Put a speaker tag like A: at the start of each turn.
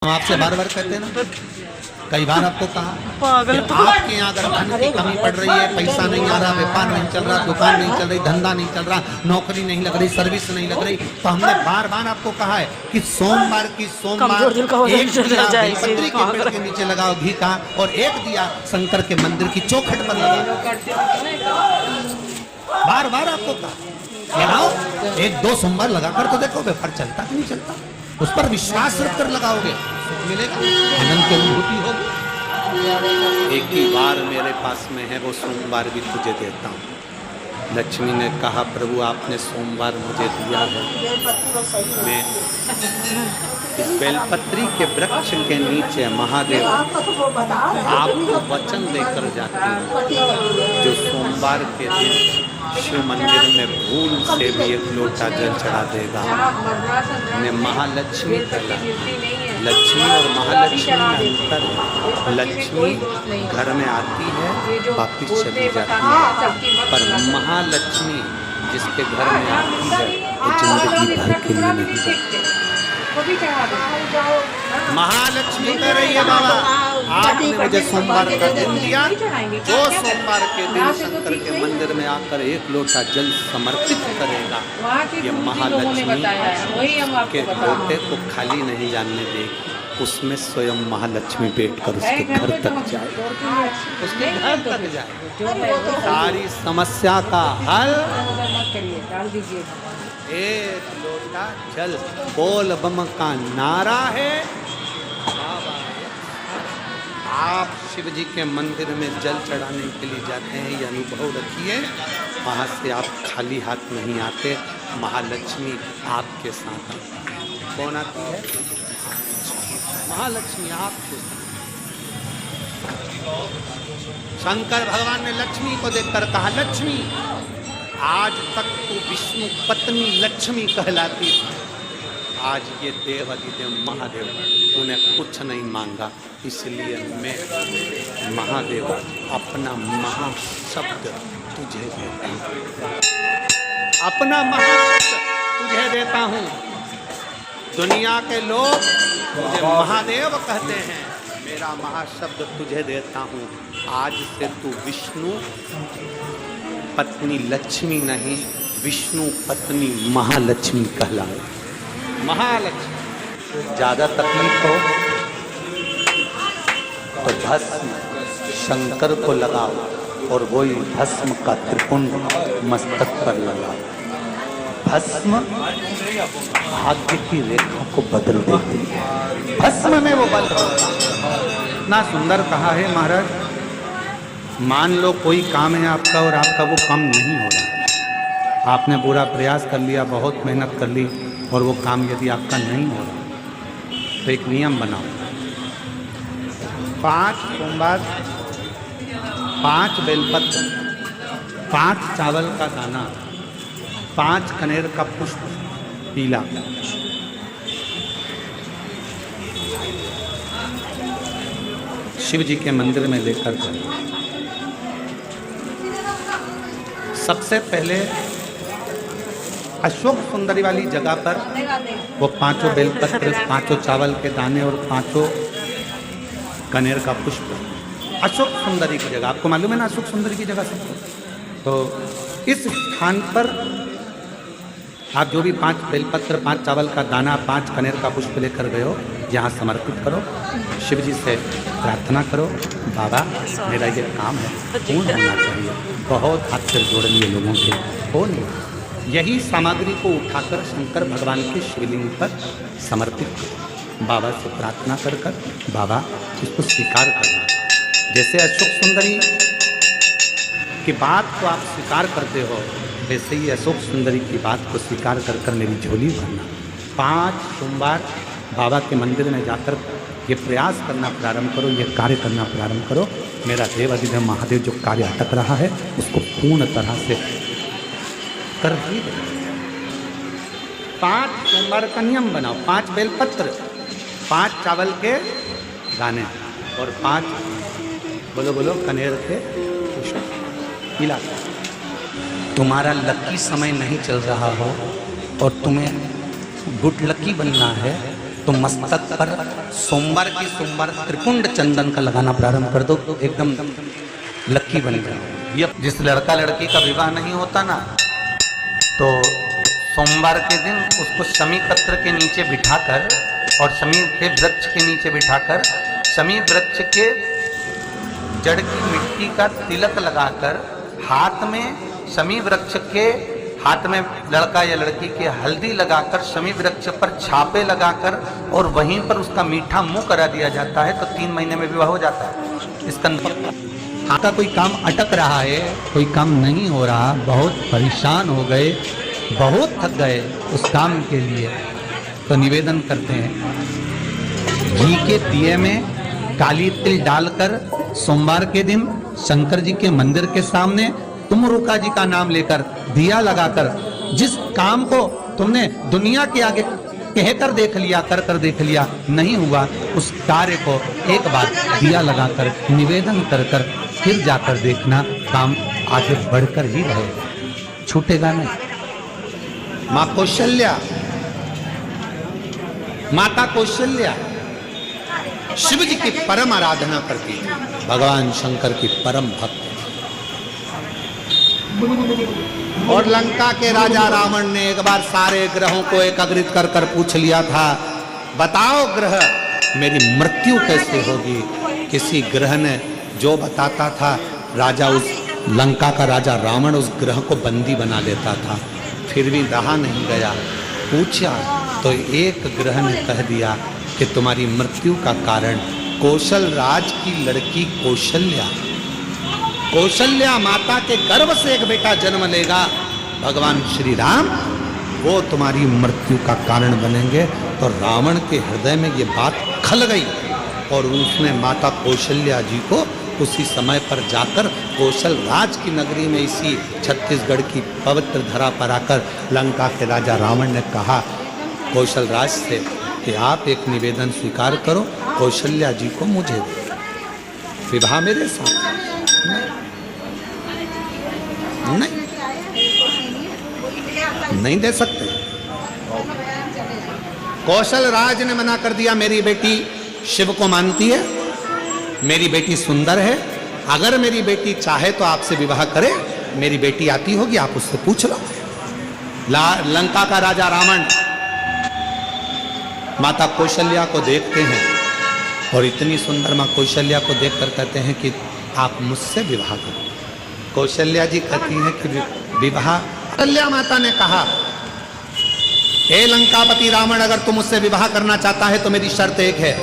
A: हम आपसे बार बार कहते हैं ना, कई बार आपको कहा कि आपके यहाँ अगर धन की कमी पड़ रही है, पैसा नहीं आ रहा, व्यापार नहीं चल रहा, दुकान नहीं चल रही, धंधा नहीं चल रहा, नौकरी नहीं लग रही, सर्विस नहीं लग रही, तो हमने बार बार आपको कहा है कि सोमवार की सोमवार एक दिया बेलपत्री के पेड़ के नीचे लगाओ घी का, और एक दिया शंकर के मंदिर की चौखट पर लगाओ। बार बार आपको कहा लगाओ, एक दो सोमवार लगाकर तो देखो व्यापार चलता कि नहीं चलता। उस पर विश्वास रख कर लगाओगे, मिलेगा, आनंद की अनुभूति होगी। एक ही बार मेरे पास में है, वो सोमवार भी तुझे देता हूँ। लक्ष्मी ने कहा प्रभु आपने सोमवार मुझे दिया है, मैं इस बेलपत्री के वृक्ष के नीचे महादेव आपको वचन देकर जाती हूँ, जो सोमवार के दिन शिव मंदिर में भूल से भी एक लोटा जल चढ़ा देगा। ने महालक्ष्मी कहला। लक्ष्मी और महालक्ष्मी में अंतर है। लक्ष्मी घर में आती है वापिस चली जाती है, पर महालक्ष्मी जिसके घर में आती है वो जिंदगी भर के लिए नहीं जाती। महालक्ष्मी कह रही है बाबा आपने मुझे सोमवार का दिन दिया, जो सोमवार के दिन शंकर के मंदिर में आकर एक लोटा जल समर्पित करेगा, ये महालक्ष्मी के लोटे को खाली नहीं जाने देगी, उसमें स्वयं महालक्ष्मी बैठकर उसके घर तक जाए, उसके घर तक जाए, सारी समस्या का हल एक लोटा जल। बोल बम का नारा है। आप शिव जी के मंदिर में जल चढ़ाने के लिए जाते हैं, ये अनुभव रखिए, वहाँ से आप खाली हाथ नहीं आते, महालक्ष्मी आपके साथ आती है। कौन आती है? महालक्ष्मी आपके साथ। शंकर भगवान ने लक्ष्मी को देखकर कहा लक्ष्मी आज तक तू विष्णु पत्नी लक्ष्मी कहलाती थी, आज ये देव अधिदेव महादेव तूने कुछ नहीं मांगा, इसलिए मैं महादेव अपना महाशब्द तुझे देता हूँ, अपना महाशब्द तुझे देता हूँ। दुनिया के लोग मुझे महादेव कहते हैं, मेरा महाशब्द तुझे देता हूँ। आज से तू विष्णु पत्नी लक्ष्मी नहीं, विष्णु पत्नी महालक्ष्मी कहलाए। महालक्ष्मी। ज़्यादा तकलीफ हो तो भस्म शंकर को लगाओ, और वही भस्म का त्रिपुंड मस्तक पर लगाओ। भस्म भाग्य की रेखा को बदल देती है, भस्म में वो बल होता है। इतना सुंदर कहा है महाराज, मान लो कोई काम है आपका और आपका वो काम नहीं हो रहा, आपने पूरा प्रयास कर लिया, बहुत मेहनत कर ली, और वो काम यदि आपका नहीं हो रहा तो एक नियम बनाओ, 5 सोमवार, 5 बेलपत्र, 5 चावल का दाना, 5 कनेर का पुष्प पीला, शिव जी के मंदिर में लेकर जाओ। सबसे पहले अशोक सुंदरी वाली जगह पर वो 5 बेलपत्र, 5 चावल के दाने और 5 कनेर का पुष्प, अशोक सुंदरी की जगह, आपको मालूम है ना अशोक सुंदरी की जगह से, तो इस स्थान पर आप जो भी 5 बेलपत्र, 5 चावल का दाना, 5 कनेर का पुष्प लेकर गए हो, यहाँ समर्पित करो, शिव जी से प्रार्थना करो, बाबा मेरा ये काम है पूर्ण होना चाहिए। बहुत हाथ से जोड़ लिए लोगों के, हो नहीं। यही सामग्री को उठाकर शंकर भगवान के शिवलिंग पर समर्पित करो, बाबा से प्रार्थना कर कर बाबा इसको स्वीकार करना। जैसे अशोक सुंदरी की बात को आप स्वीकार करते हो, वैसे ही अशोक सुंदरी की बात को स्वीकार कर कर मेरी झोली भरना। 5 सोमवार बाबा के मंदिर में जाकर ये प्रयास करना प्रारंभ करो, ये कार्य करना प्रारंभ करो, मेरा देव अधिदेव महादेव जो कार्य अटक रहा है उसको पूर्ण तरह से कर ही दे। 5 सोमवार का नियम बनाओ, 5 बेलपत्र, 5 चावल के दाने और 5 बोलो बोलो कनेर के पुष्प पीला। तुम्हारा लकी समय नहीं चल रहा हो और तुम्हें गुड लकी बनना है तो मस्तक पर सोमवार की सोमवार त्रिपुंड चंदन का लगाना प्रारंभ कर दो, तो एकदम लक्की बन जाओ। ये जिस लड़का लड़की का विवाह नहीं होता ना, तो सोमवार के दिन उसको शमी पत्र के नीचे बिठाकर और शमी के वृक्ष के नीचे बिठाकर शमी वृक्ष के जड़ की मिट्टी का तिलक लगाकर हाथ में शमी वृक्ष के हाथ में लड़का या लड़की के हल्दी लगाकर शमी वृक्ष पर छापे लगाकर और वहीं पर उसका मीठा मुंह करा दिया जाता है, तो 3 महीने में विवाह हो जाता है। इसका आपका कोई काम अटक रहा है, कोई काम नहीं हो रहा, बहुत परेशान हो गए, बहुत थक गए उस काम के लिए, तो निवेदन करते हैं घी के दिए में काली तिल डालकर सोमवार के दिन शंकर जी के मंदिर के सामने तुम रुका जी का नाम लेकर दिया लगाकर, जिस काम को तुमने दुनिया के आगे कहकर देख लिया, कर कर देख लिया, नहीं हुआ, उस कार्य को एक बार दिया लगाकर निवेदन कर कर फिर जाकर देखना, काम आगे बढ़कर ही रहेगा, छूटेगा नहीं। माँ कौशल्या, माता कौशल्या शिव जी की परम आराधना करती थी, भगवान शंकर की परम भक्त। और लंका के राजा रावण ने एक बार सारे ग्रहों को एकत्रित कर कर पूछ लिया था, बताओ ग्रह मेरी मृत्यु कैसे होगी। किसी ग्रह ने जो बताता था, राजा उस लंका का राजा रावण उस ग्रह को बंदी बना लेता था। फिर भी रहा नहीं गया, पूछा तो एक ग्रह ने कह दिया कि तुम्हारी मृत्यु का कारण कौशल राज की लड़की कौशल्या, कौशल्या माता के गर्भ से एक बेटा जन्म लेगा, भगवान श्री राम, वो तुम्हारी मृत्यु का कारण बनेंगे। तो रावण के हृदय में ये बात खल गई और उसने माता कौशल्या जी को उसी समय पर जाकर कौशल राज की नगरी में, इसी छत्तीसगढ़ की पवित्र धरा पर आकर लंका के राजा रावण ने कहा कौशल राज से कि आप एक निवेदन स्वीकार करो, कौशल्या जी को मुझे दो, विवाह मेरे साथ नहीं दे सकते। कौशल राज ने मना कर दिया, मेरी बेटी शिव को मानती है, मेरी बेटी सुंदर है, अगर मेरी बेटी चाहे तो आपसे विवाह करे, मेरी बेटी आती होगी, आप उससे पूछ लो। लंका का राजा रावण माता कौशल्या को देखते हैं और इतनी सुंदर मां कौशल्या को देखकर कहते हैं कि आप मुझसे विवाह करो। कौशल्या जी कहती हैं कि विवाह, कौशल्या माता ने कहा, हे लंकापति रावण, अगर तुम मुझसे विवाह करना चाहता है तो मेरी शर्त एक है,